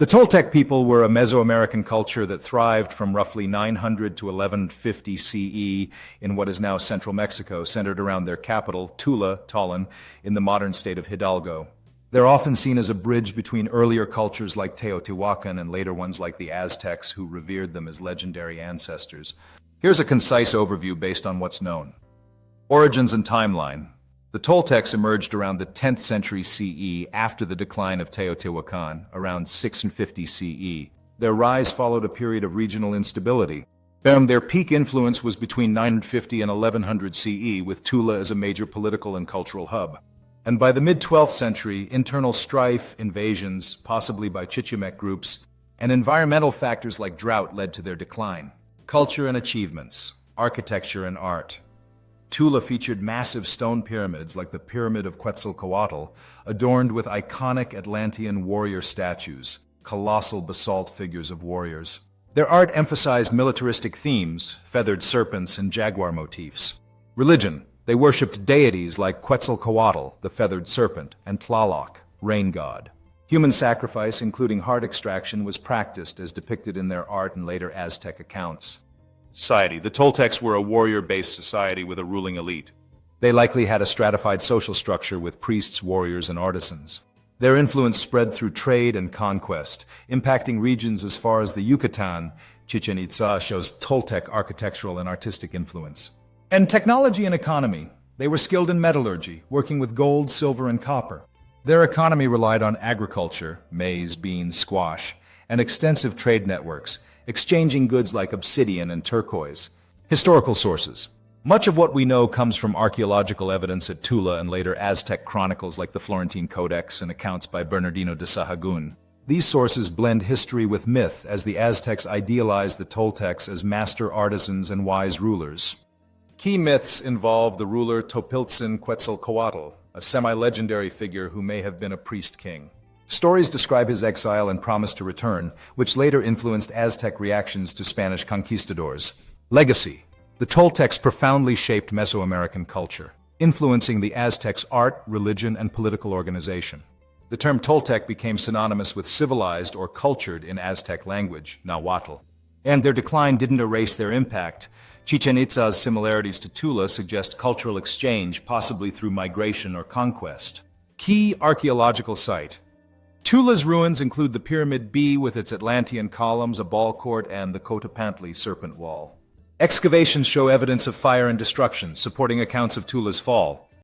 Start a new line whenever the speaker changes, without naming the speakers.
The Toltec people were a Mesoamerican culture that thrived from roughly 900 to 1150 CE in what is now central Mexico, centered around their capital, Tula, in the modern state of Hidalgo. They're often seen as a bridge between earlier cultures like Teotihuacan and later ones like the Aztecs, who revered them as legendary ancestors. Here's a concise overview based on what's known. Origins and timeline. The Toltecs emerged around the 10th century CE after the decline of Teotihuacan, around 650 CE. Their rise followed a period of regional instability. Their peak influence was between 950 and 1100 CE, with Tula as a major political and cultural hub. And by the mid-12th century, internal strife, invasions, possibly by Chichimek groups, and environmental factors like drought led to their decline. Culture and achievements, architecture and art. Tula featured massive stone pyramids like the Pyramid of Quetzalcoatl, adorned with iconic Atlantean warrior statues, colossal basalt figures of warriors. Their art emphasized militaristic themes, feathered serpents and jaguar motifs. Religion. They worshipped deities like Quetzalcoatl, the feathered serpent, and Tlaloc, rain god. Human sacrifice, including heart extraction, was practiced as depicted in their art and later Aztec accounts. Society. The Toltecs were a warrior-based society with a ruling elite. They likely had a stratified social structure with priests, warriors, and artisans. Their influence spread through trade and conquest, impacting regions as far as the Yucatan. Chichen Itza shows Toltec architectural and artistic influence. And technology and economy. They were skilled in metallurgy, working with gold, silver, and copper. Their economy relied on agriculture, maize, beans, squash, and extensive trade networks, exchanging goods like obsidian and turquoise. Historical sources. Much of what we know comes from archaeological evidence at Tula and later Aztec chronicles like the Florentine Codex and accounts by Bernardino de Sahagún. These sources blend history with myth, as the Aztecs idealized the Toltecs as master artisans and wise rulers. Key myths involve the ruler Topiltzin Quetzalcoatl, a semi-legendary figure who may have been a priest-king. Stories describe his exile and promise to return, which later influenced Aztec reactions to Spanish conquistadors. Legacy. The Toltecs profoundly shaped Mesoamerican culture, influencing the Aztecs' art, religion, and political organization. The term Toltec became synonymous with civilized or cultured in Aztec language, Nahuatl. And their decline didn't erase their impact. Chichen Itza's similarities to Tula suggest cultural exchange, possibly through migration or conquest. Key archaeological site. Tula's ruins include the Pyramid B with its Atlantean columns, a ball court, and the Cotopantli serpent wall. Excavations show evidence of fire and destruction, supporting accounts of Tula's fall.